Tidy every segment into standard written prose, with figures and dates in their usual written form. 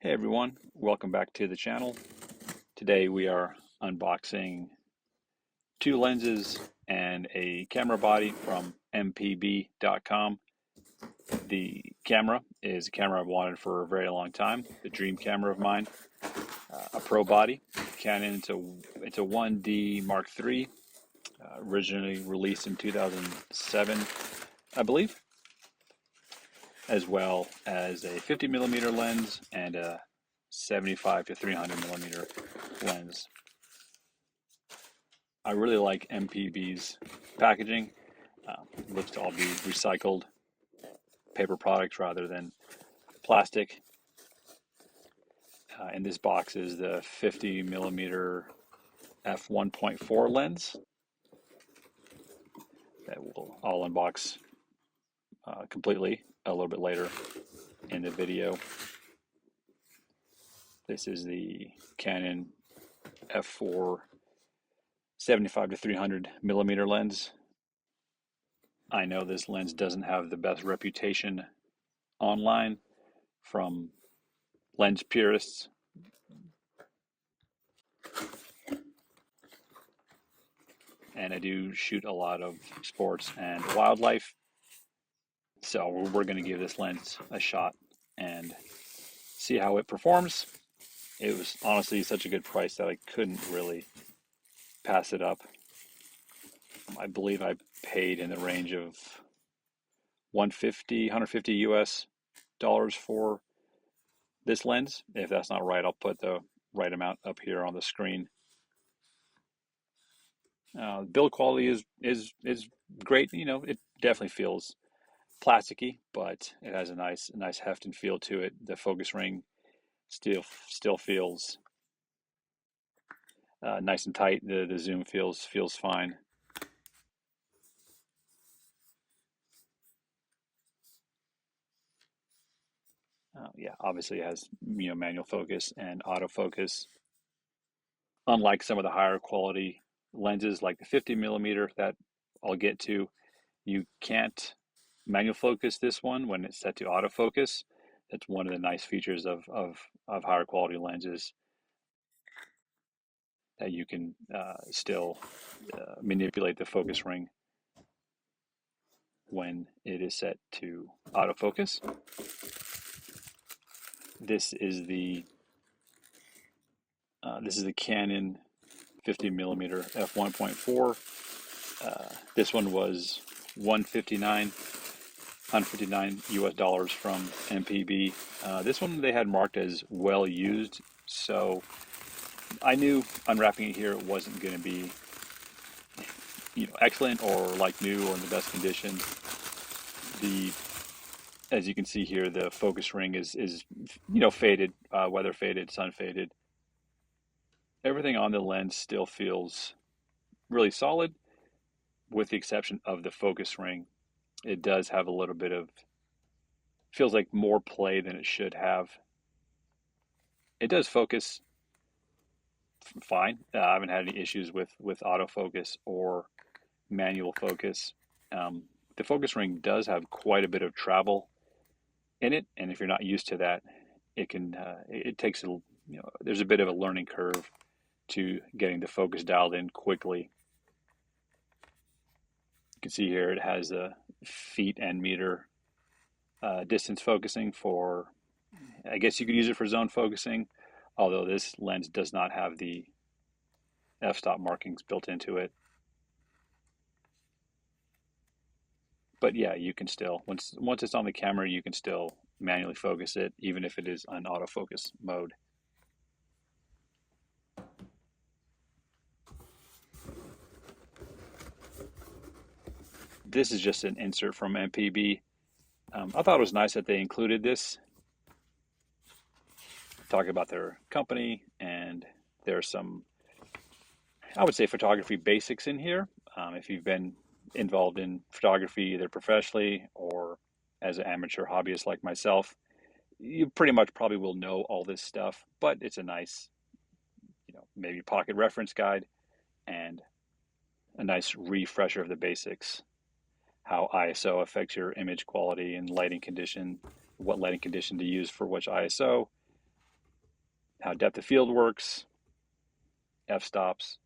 Hey everyone, welcome back to the channel. Today we are unboxing two lenses and a camera body from mpb.com. The camera is a camera I've wanted for a very long time, the dream camera of mine, a pro body, Canon. It's a 1D Mark III, originally released in 2007, I believe, as well as a 50 millimeter lens and a 75 to 300 millimeter lens. I really like MPB's packaging. It looks to all be recycled paper products rather than plastic. In this box is the 50 millimeter f1.4 lens that I'll unbox completely a little bit later in the video. This is the Canon f4 75 to 300 millimeter lens. I know this lens doesn't have the best reputation online from lens purists. And I do shoot a lot of sports and wildlife. So we're going to give this lens a shot and see how it performs. It was honestly such a good price that I couldn't really pass it up. I believe I paid in the range of 150 US dollars for this lens. If that's not right, I'll put the right amount up here on the screen. Build quality is great. You know, it definitely feels plasticky, but it has a nice heft and feel to it. The focus ring still feels nice and tight. The zoom feels fine. Yeah, obviously it has manual focus and autofocus. Unlike some of the higher quality lenses like the 50 millimeter that I'll get to, you can't manual focus this one when it's set to autofocus. That's one of the nice features of higher quality lenses, that you can still manipulate the focus ring when it is set to autofocus. This is the Canon 50 millimeter f1.4. This one was 159 US dollars from MPB. This one they had marked as well used, so I knew unwrapping it here it wasn't going to be excellent or like new or in the best condition. As you can see here, the focus ring is faded, weather faded, sun faded. Everything on the lens still feels really solid, with the exception of the focus ring. It does have a little bit of, feels like more play than it should have. It does focus fine. I haven't had any issues with autofocus or manual focus. The focus ring does have quite a bit of travel in it, and if you're not used to that, it takes there's a bit of a learning curve to getting the focus dialed in quickly. You can see here it has a feet and meter distance focusing for, I guess you could use it for zone focusing, although this lens does not have the f-stop markings built into it. But yeah, you can still, once it's on the camera, you can still manually focus it, even if it is on autofocus mode. This is just an insert from MPB. I thought it was nice that they included this. Talk about their company, and there's some, I would say, photography basics in here. If you've been involved in photography either professionally or as an amateur hobbyist like myself, you pretty much probably will know all this stuff, but it's a nice, maybe pocket reference guide and a nice refresher of the basics. How ISO affects your image quality and lighting condition, what lighting condition to use for which ISO, how depth of field works, f-stops,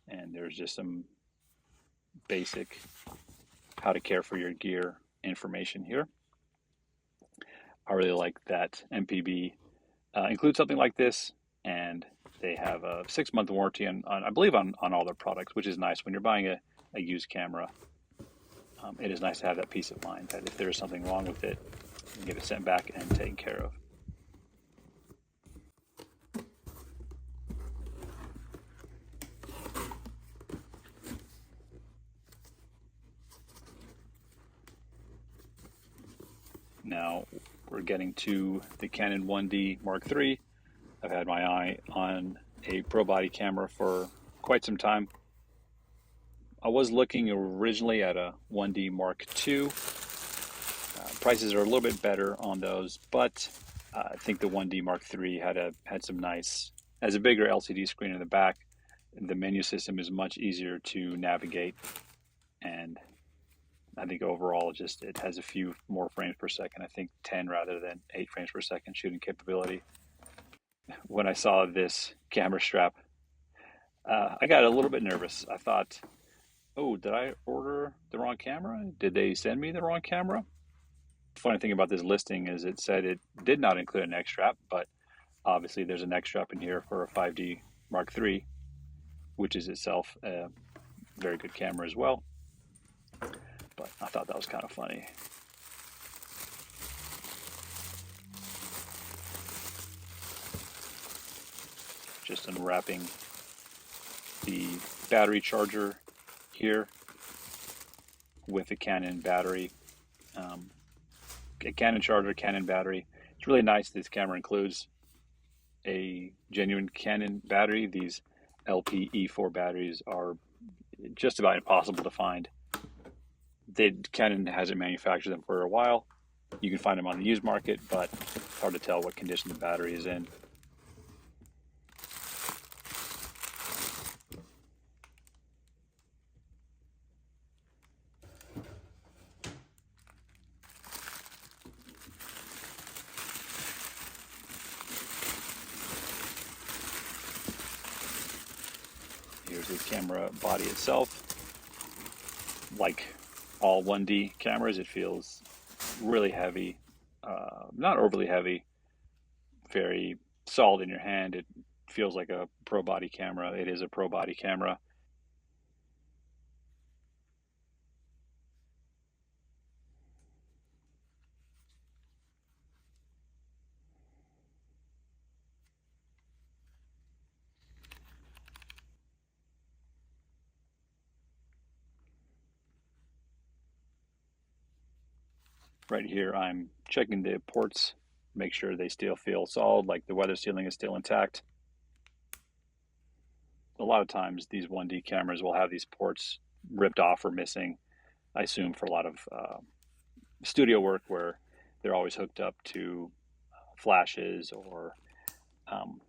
and there's just some basic how to care for your gear information here. I really like that MPB includes something like this, and they have a 6-month warranty on I believe on all their products, which is nice when you're buying a used camera. It is nice to have that peace of mind that if there is something wrong with it, you can get it sent back and taken care of. Now we're getting to the Canon 1D Mark III. I've had my eye on a pro body camera for quite some time. I was looking originally at a 1D Mark II. Prices are a little bit better on those, but I think the 1D Mark III had some nice, has a bigger LCD screen in the back. The menu system is much easier to navigate, and I think overall it has a few more frames per second. I think 10 rather than 8 frames per second shooting capability. When I saw this camera strap, I got a little bit nervous. I thought, oh, did I order the wrong camera? Did they send me the wrong camera? The funny thing about this listing is it said it did not include a neck strap, but obviously there's a neck strap in here for a 5D Mark III, which is itself a very good camera as well. But I thought that was kind of funny. Just unwrapping the battery charger here with the Canon battery. A Canon charger, Canon battery. It's really nice. This camera includes a genuine Canon battery. These LP-E4 batteries are just about impossible to find. Canon hasn't manufactured them for a while. You can find them on the used market, but it's hard to tell what condition the battery is in. Here's the camera body itself. Like all 1D cameras, it feels really heavy, not overly heavy, very solid in your hand. It feels like a pro body camera. It is a pro body camera. Right here, I'm checking the ports, make sure they still feel solid, like the weather sealing is still intact. A lot of times these 1D cameras will have these ports ripped off or missing, I assume for a lot of studio work where they're always hooked up to flashes or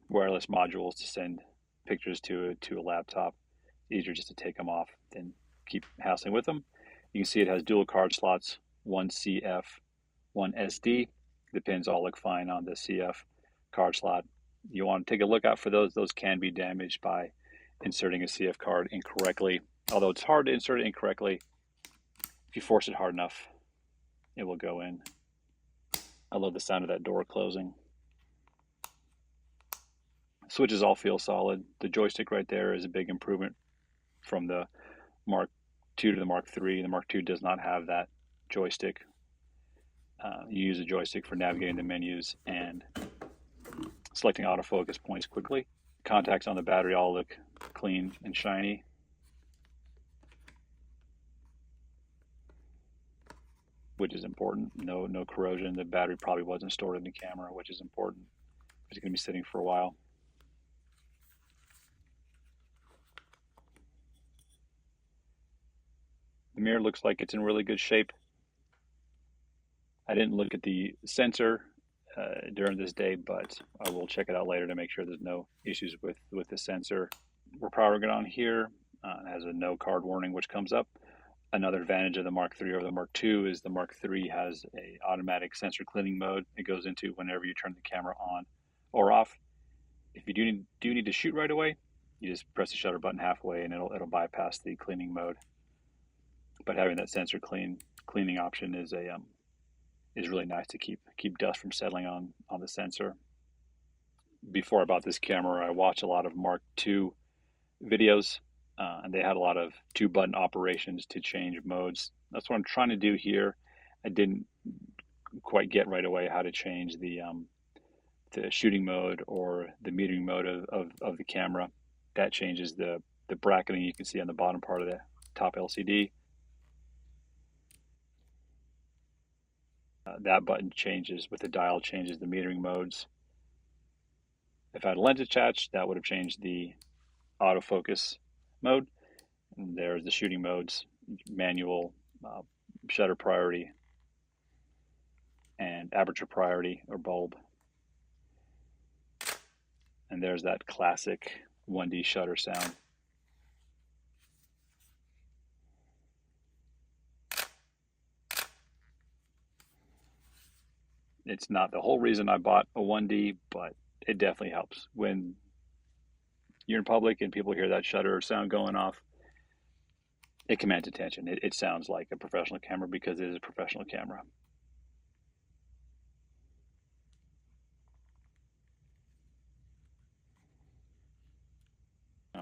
wireless modules to send pictures to a laptop. It's easier just to take them off than keep hassling with them. You can see it has dual card slots, one CF, one SD. The pins all look fine on the CF card slot. You want to take a look out for those. Those can be damaged by inserting a CF card incorrectly. Although it's hard to insert it incorrectly, if you force it hard enough, it will go in. I love the sound of that door closing. Switches all feel solid. The joystick right there is a big improvement from the Mark II to the Mark III. The Mark II does not have that joystick. You use a joystick for navigating the menus and selecting autofocus points quickly. Contacts on the battery all look clean and shiny. Which is important. No corrosion. The battery probably wasn't stored in the camera, which is important. It's going to be sitting for a while. The mirror looks like it's in really good shape. I didn't look at the sensor during this day, but I will check it out later to make sure there's no issues with the sensor. We're powering it on here. It has a no card warning, which comes up. Another advantage of the Mark III over the Mark II is the Mark III has a automatic sensor cleaning mode. It goes into whenever you turn the camera on or off. If you do need to shoot right away, you just press the shutter button halfway and it'll bypass the cleaning mode. But having that sensor cleaning option is really nice to keep dust from settling on the sensor. Before I bought this camera, I watched a lot of Mark II videos, and they had a lot of 2-button operations to change modes. That's what I'm trying to do here. I didn't quite get right away how to change the shooting mode or the metering mode of the camera. That changes the bracketing you can see on the bottom part of the top LCD. That button changes with the dial, changes the metering modes. If I had a lens attached, that would have changed the autofocus mode. And there's the shooting modes: manual, shutter priority, and aperture priority or bulb. And there's that classic 1D shutter sound. It's not the whole reason I bought a 1D, but it definitely helps. When you're in public and people hear that shutter sound going off, it commands attention. It sounds like a professional camera because it is a professional camera.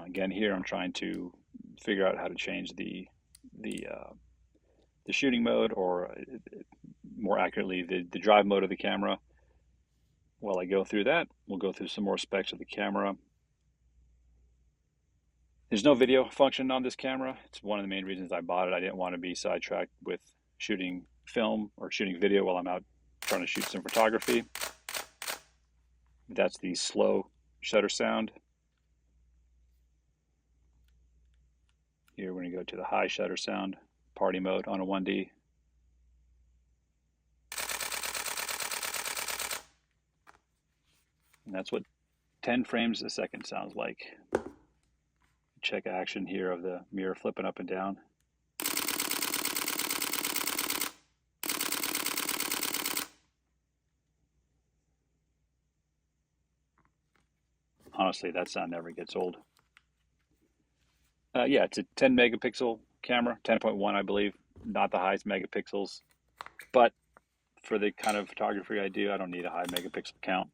Again, here I'm trying to figure out how to change the shooting mode, or more accurately, the drive mode of the camera. While I go through that, we'll go through some more specs of the camera. There's no video function on this camera. It's one of the main reasons I bought it. I didn't want to be sidetracked with shooting film or shooting video while I'm out trying to shoot some photography. That's the slow shutter sound. Here we're going to go to the high shutter sound, party mode on a 1D. And that's what 10 frames a second sounds like. Check action here of the mirror flipping up and down. Honestly, that sound never gets old. Yeah, it's a 10 megapixel camera, 10.1 I believe, not the highest megapixels, but for the kind of photography I do, I don't need a high megapixel count.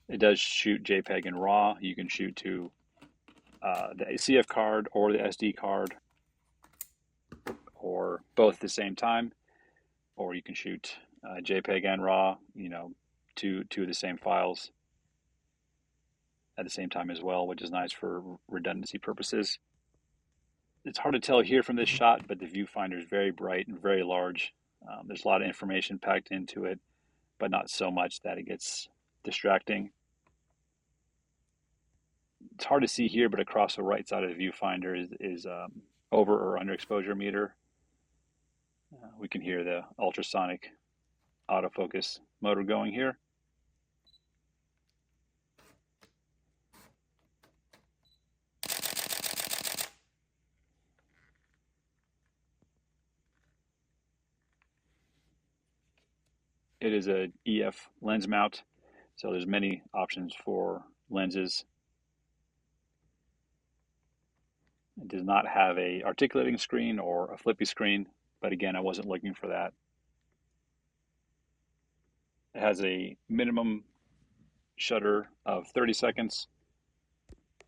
It does shoot JPEG and RAW. You can shoot to the CF card or the SD card, or both at the same time, or you can shoot JPEG and RAW, two of the same files at the same time as well, which is nice for redundancy purposes. It's hard to tell here from this shot, but the viewfinder is very bright and very large. There's a lot of information packed into it, but not so much that it gets distracting. It's hard to see here, but across the right side of the viewfinder is over or under exposure meter. We can hear the ultrasonic autofocus motor going here. It is a EF lens mount, so there's many options for lenses. It does not have a articulating screen or a flippy screen, but again, I wasn't looking for that. It has a minimum shutter of 30 seconds,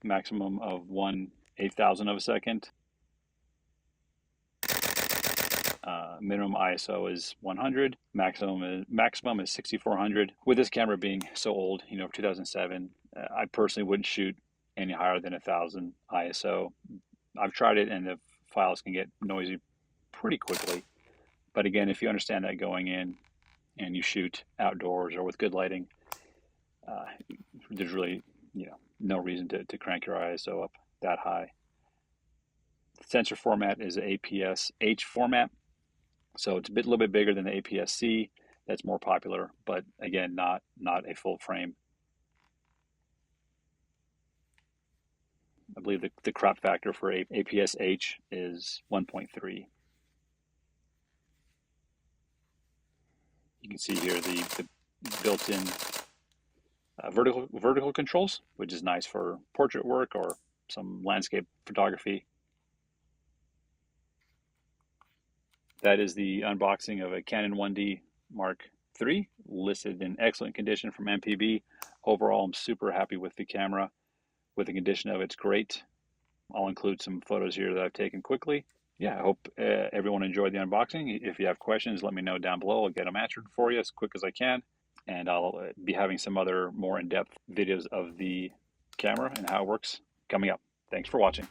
maximum of 1/8,000 of a second. Minimum ISO is 100, maximum is 6400. With this camera being so old, 2007, I personally wouldn't shoot any higher than 1000 ISO. I've tried it and the files can get noisy pretty quickly. But again, if you understand that going in and you shoot outdoors or with good lighting, there's really no reason to crank your ISO up that high. The sensor format is an APS-H format. So it's a little bit bigger than the APS-C. That's more popular, but again, not a full frame. I believe the crop factor for APS-H is 1.3. You can see here the built-in vertical controls, which is nice for portrait work or some landscape photography. That is the unboxing of a Canon 1D Mark III, listed in excellent condition from MPB. Overall, I'm super happy with the camera. With the condition of it's great. I'll include some photos here that I've taken quickly. Yeah, I hope everyone enjoyed the unboxing. If you have questions, let me know down below. I'll get them answered for you as quick as I can. And I'll be having some other more in-depth videos of the camera and how it works coming up. Thanks for watching.